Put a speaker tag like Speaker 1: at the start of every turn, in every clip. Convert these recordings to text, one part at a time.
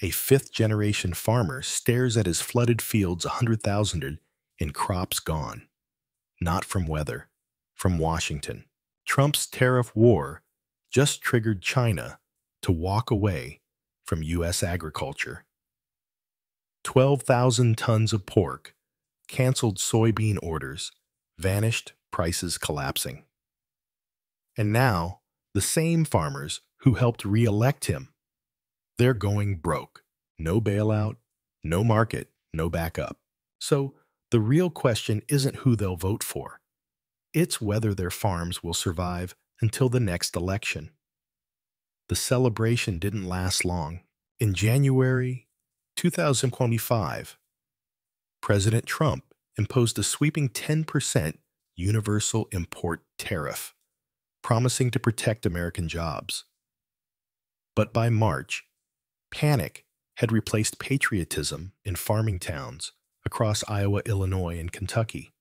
Speaker 1: A fifth-generation farmer stares at his flooded fields 100,000 in crops gone. Not from weather, from Washington. Trump's tariff war just triggered China to walk away from U.S. agriculture. 12,000 tons of pork, canceled soybean orders, vanished, prices collapsing. And now, the same farmers who helped re-elect him, they're going broke. No bailout, no market, no backup. So the real question isn't who they'll vote for. It's whether their farms will survive until the next election. The celebration didn't last long. In January 2025, President Trump imposed a sweeping 10% universal import tariff, promising to protect American jobs. But by March, panic had replaced patriotism in farming towns across Iowa, Illinois, and Kentucky.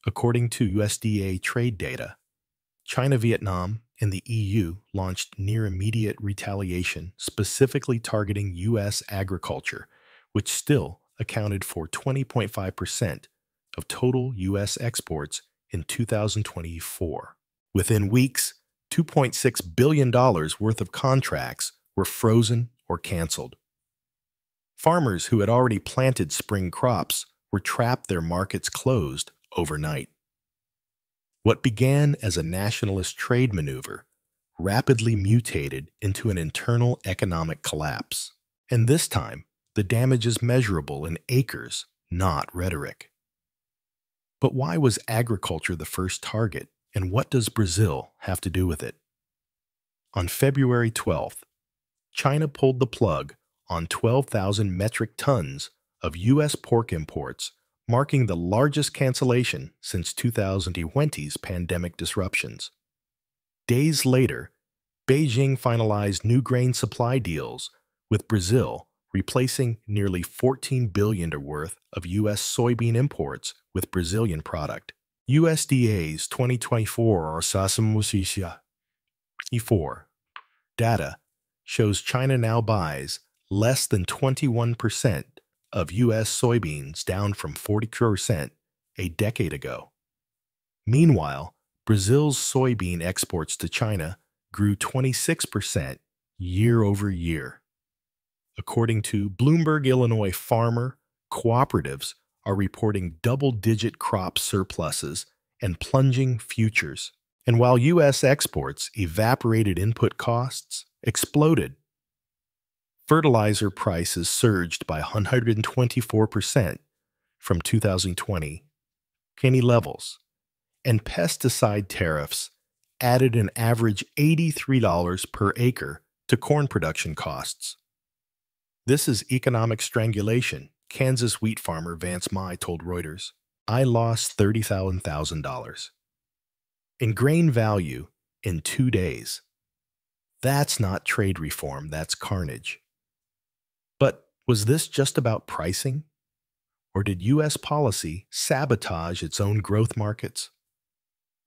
Speaker 1: According to USDA trade data, China, Vietnam, and the EU launched near-immediate retaliation specifically targeting U.S. agriculture, which still accounted for 20.5% of total U.S. exports in 2024. Within weeks, $2.6 billion worth of contracts were frozen or canceled. Farmers who had already planted spring crops were trapped, their markets closed overnight. What began as a nationalist trade maneuver rapidly mutated into an internal economic collapse. And this time, the damage is measurable in acres, not rhetoric. But why was agriculture the first target, and what does Brazil have to do with it? On February 12th, China pulled the plug on 12,000 metric tons of U.S. pork imports, marking the largest cancellation since 2020's pandemic disruptions. Days later, Beijing finalized new grain supply deals with Brazil, replacing nearly $14 billion worth of U.S. soybean imports with Brazilian product. USDA's 2024 data shows China now buys less than 21% of U.S. soybeans, down from 40% a decade ago. Meanwhile, Brazil's soybean exports to China grew 26% year over year. According to Bloomberg, Illinois farmer cooperatives are reporting double-digit crop surpluses and plunging futures. And while U.S. exports evaporated, input costs exploded. Fertilizer prices surged by 124% from 2020 levels, and pesticide tariffs added an average $83 per acre to corn production costs. This is economic strangulation, Kansas wheat farmer Vance Mai told Reuters. I lost $30,000 in grain value in 2 days. That's not trade reform, that's carnage. But was this just about pricing? Or did U.S. policy sabotage its own growth markets?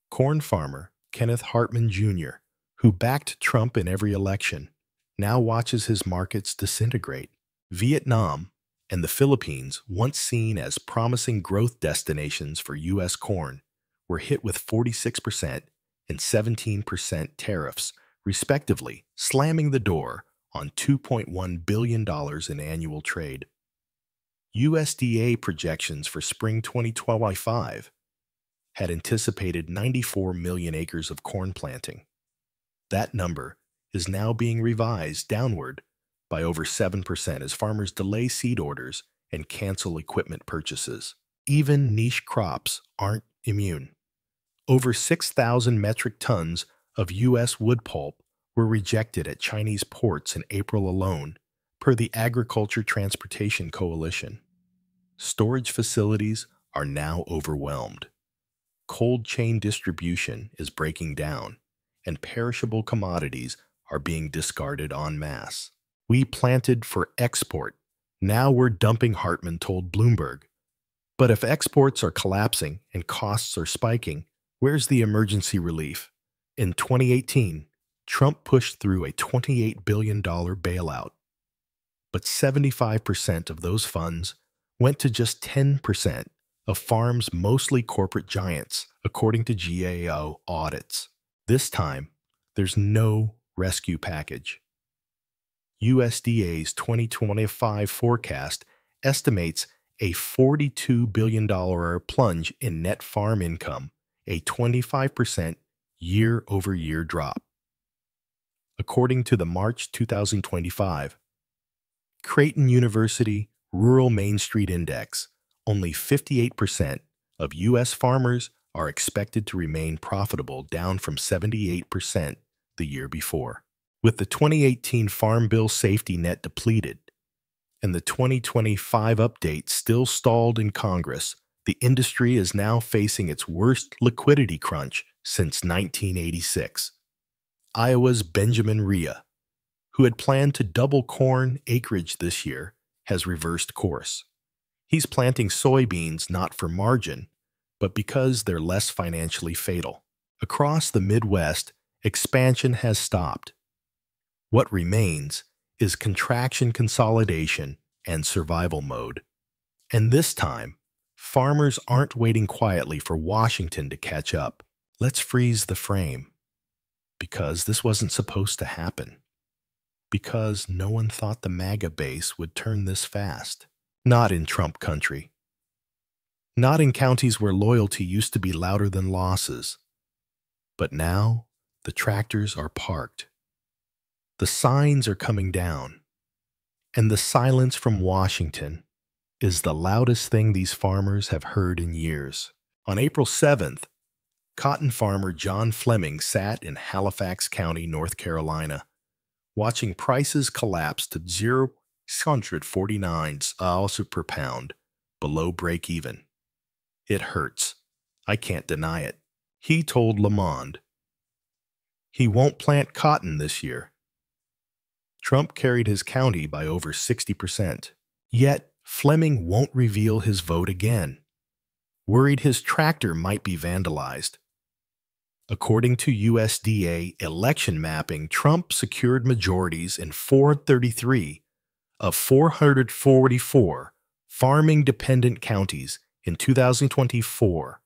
Speaker 1: Corn farmer Kenneth Hartman Jr., who backed Trump in every election, now watches his markets disintegrate. Vietnam and the Philippines, once seen as promising growth destinations for U.S. corn, were hit with 46% and 17% tariffs, respectively, slamming the door on $2.1 billion in annual trade. USDA projections for spring 2025 had anticipated 94 million acres of corn planting. That number is now being revised downward by over 7% as farmers delay seed orders and cancel equipment purchases. Even niche crops aren't immune. Over 6,000 metric tons of U.S. wood pulp were rejected at Chinese ports in April alone, per the Agriculture Transportation Coalition. Storage facilities are now overwhelmed. Cold chain distribution is breaking down, and perishable commodities are being discarded en masse. We planted for export. Now we're dumping, Hartman told Bloomberg. But if exports are collapsing and costs are spiking, where's the emergency relief? In 2018, Trump pushed through a $28 billion bailout. but 75% of those funds went to just 10% of farms, mostly corporate giants, according to GAO audits. This time, there's no rescue package. USDA's 2025 forecast estimates a $42 billion plunge in net farm income, a 25% year-over-year drop. According to the March 2025 Creighton University Rural Main Street Index, only 58% of U.S. farmers are expected to remain profitable, down from 78% the year before. With the 2018 Farm Bill safety net depleted and the 2025 update still stalled in Congress, the industry is now facing its worst liquidity crunch since 1986. Iowa's Benjamin Rhea, who had planned to double corn acreage this year, has reversed course. He's planting soybeans not for margin, but because they're less financially fatal. Across the Midwest, expansion has stopped. What remains is contraction, consolidation, and survival mode. And this time, farmers aren't waiting quietly for Washington to catch up. Let's freeze the frame. Because this wasn't supposed to happen. Because no one thought the MAGA base would turn this fast. Not in Trump country. Not in counties where loyalty used to be louder than losses. But now, the tractors are parked. The signs are coming down. And the silence from Washington is the loudest thing these farmers have heard in years. On April 7th, cotton farmer John Fleming sat in Halifax County, North Carolina, watching prices collapse to $0.49 per pound, below break-even. It hurts. I can't deny it. He told Le Monde he won't plant cotton this year. Trump carried his county by over 60%. Yet, Fleming won't reveal his vote again, worried his tractor might be vandalized. According to USDA election mapping, Trump secured majorities in 433 of 444 farming-dependent counties in 2024,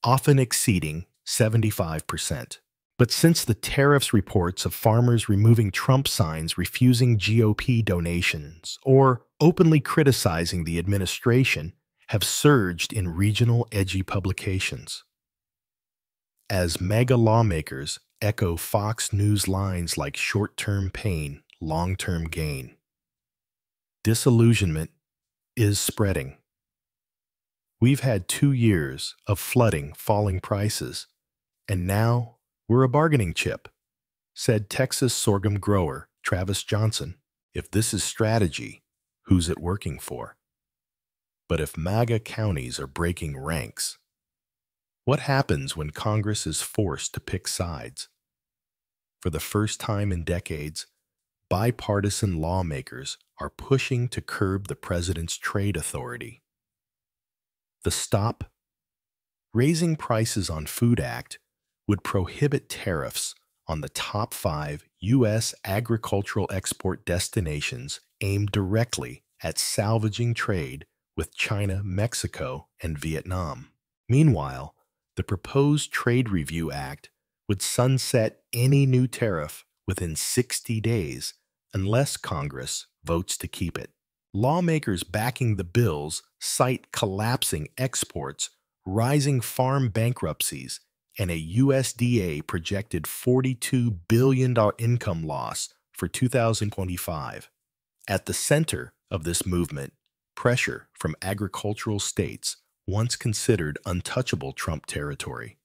Speaker 1: often exceeding 75%. But since the tariffs, reports of farmers removing Trump signs, refusing GOP donations, or openly criticizing the administration have surged in regional edgy publications. As mega lawmakers echo Fox News lines like short-term pain, long-term gain. Disillusionment is spreading. We've had 2 years of flooding, falling prices, and now we're a bargaining chip, said Texas sorghum grower Travis Johnson. If this is strategy, who's it working for? But if MAGA counties are breaking ranks, what happens when Congress is forced to pick sides? For the first time in decades, bipartisan lawmakers are pushing to curb the president's trade authority. The Stop Raising Prices on Food Act would prohibit tariffs on the top 5 U.S. agricultural export destinations aimed directly at salvaging trade with China, Mexico, and Vietnam. Meanwhile, the proposed Trade Review Act would sunset any new tariff within 60 days unless Congress votes to keep it. Lawmakers backing the bills cite collapsing exports, rising farm bankruptcies, and a USDA projected $42 billion income loss for 2025. At the center of this movement, pressure from agricultural states once considered untouchable Trump territory.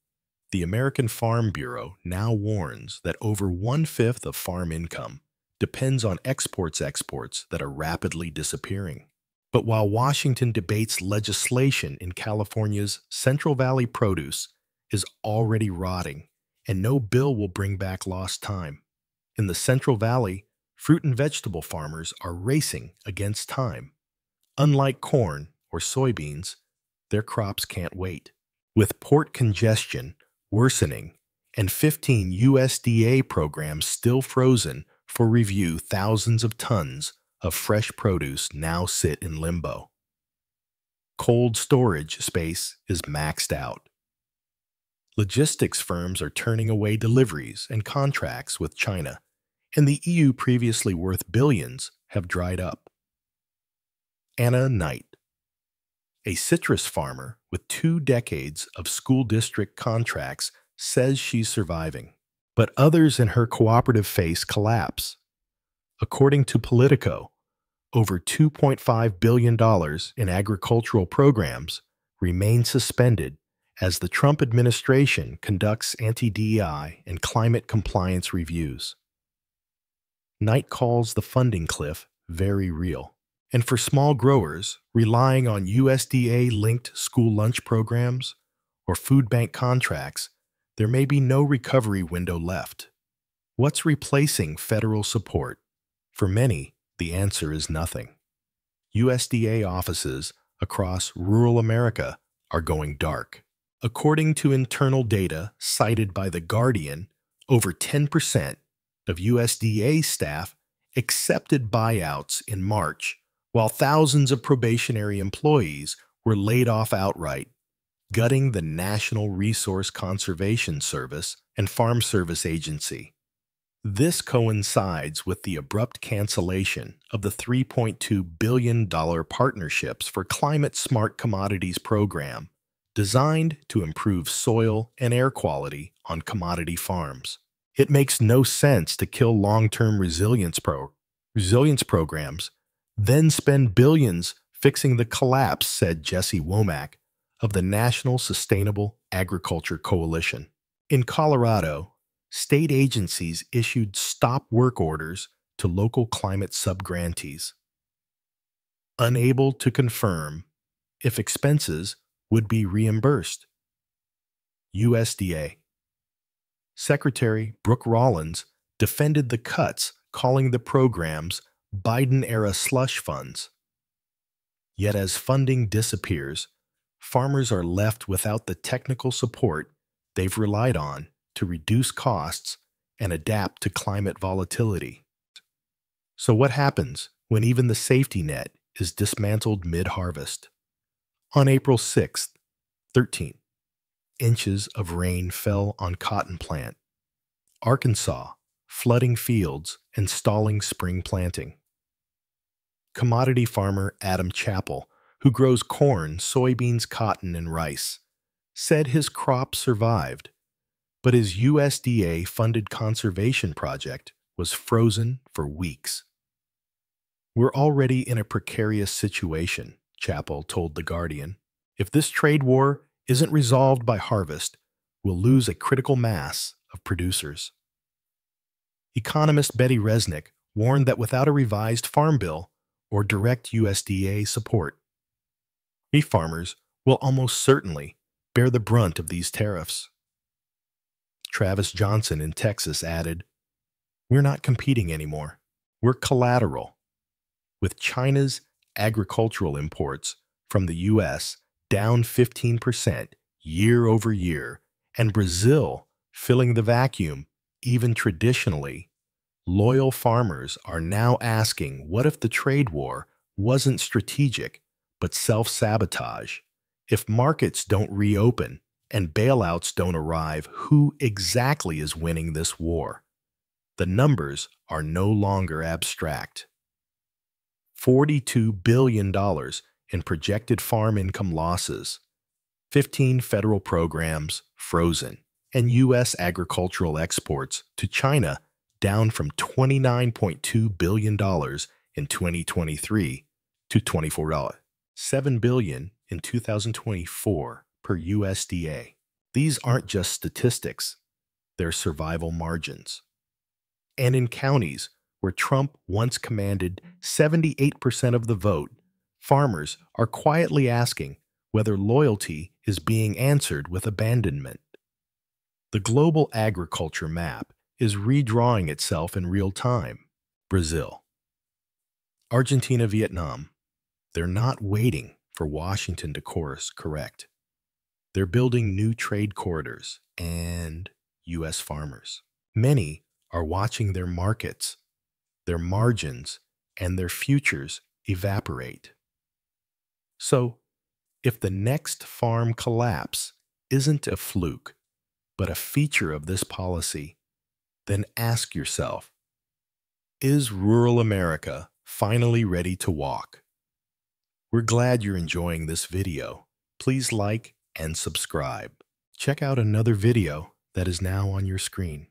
Speaker 1: The American Farm Bureau now warns that over 1/5 of farm income depends on exports that are rapidly disappearing. But while Washington debates legislation in California's Central Valley produce is already rotting, and no bill will bring back lost time. In the Central Valley, fruit and vegetable farmers are racing against time. Unlike corn or soybeans, their crops can't wait. With port congestion worsening and 15 USDA programs still frozen for review, thousands of tons of fresh produce now sit in limbo. Cold storage space is maxed out. Logistics firms are turning away deliveries and contracts with China, and the EU, previously worth billions, have dried up. Anna Knight, a citrus farmer with 2 decades of school district contracts, says she's surviving, but others in her cooperative face collapse. According to Politico, over $2.5 billion in agricultural programs remain suspended as the Trump administration conducts anti-DEI and climate compliance reviews. Knight calls the funding cliff very real. And for small growers relying on USDA-linked school lunch programs or food bank contracts, there may be no recovery window left. What's replacing federal support? For many, the answer is nothing. USDA offices across rural America are going dark. According to internal data cited by The Guardian, over 10% of USDA staff accepted buyouts in March, while thousands of probationary employees were laid off outright, gutting the National Resource Conservation Service and Farm Service Agency. This coincides with the abrupt cancellation of the $3.2 billion Partnerships for Climate-Smart Commodities program, designed to improve soil and air quality on commodity farms. It makes no sense to kill long-term resilience programs, then spend billions fixing the collapse, said Jesse Womack of the National Sustainable Agriculture Coalition. In Colorado, state agencies issued stop work orders to local climate subgrantees, unable to confirm if expenses would be reimbursed. USDA Secretary Brooke Rollins defended the cuts, calling the programs Biden-era slush funds. Yet as funding disappears, farmers are left without the technical support they've relied on to reduce costs and adapt to climate volatility. So what happens when even the safety net is dismantled mid-harvest? On April 6th, 13 inches of rain fell on cotton plant, Arkansas, flooding fields and stalling spring planting. Commodity farmer Adam Chappell, who grows corn, soybeans, cotton, and rice, said his crop survived, but his USDA-funded conservation project was frozen for weeks. We're already in a precarious situation, Chappell told The Guardian. If this trade war isn't resolved by harvest, we'll lose a critical mass of producers. Economist Betty Resnick warned that without a revised farm bill or direct USDA support, beef farmers will almost certainly bear the brunt of these tariffs. Travis Johnson in Texas added, "We're not competing anymore. We're collateral." With China's agricultural imports from the U.S. down 15% year over year, and Brazil filling the vacuum, even traditionally, loyal farmers are now asking, what if the trade war wasn't strategic but self-sabotage? If markets don't reopen and bailouts don't arrive, who exactly is winning this war? The numbers are no longer abstract. $42 billion in projected farm income losses, 15 federal programs frozen, and U.S. agricultural exports to China down from $29.2 billion in 2023 to $24.7 billion in 2024 per USDA. These aren't just statistics, they're survival margins. And in counties where Trump once commanded 78% of the vote, farmers are quietly asking whether loyalty is being answered with abandonment. The global agriculture map is redrawing itself in real time. Brazil, Argentina, Vietnam, they're not waiting for Washington to course correct. They're building new trade corridors and U.S. farmers. Many are watching their markets, their margins, and their futures evaporate. So, if the next farm collapse isn't a fluke, but a feature of this policy, then ask yourself, is rural America finally ready to walk? We're glad you're enjoying this video. Please like and subscribe. Check out another video that is now on your screen.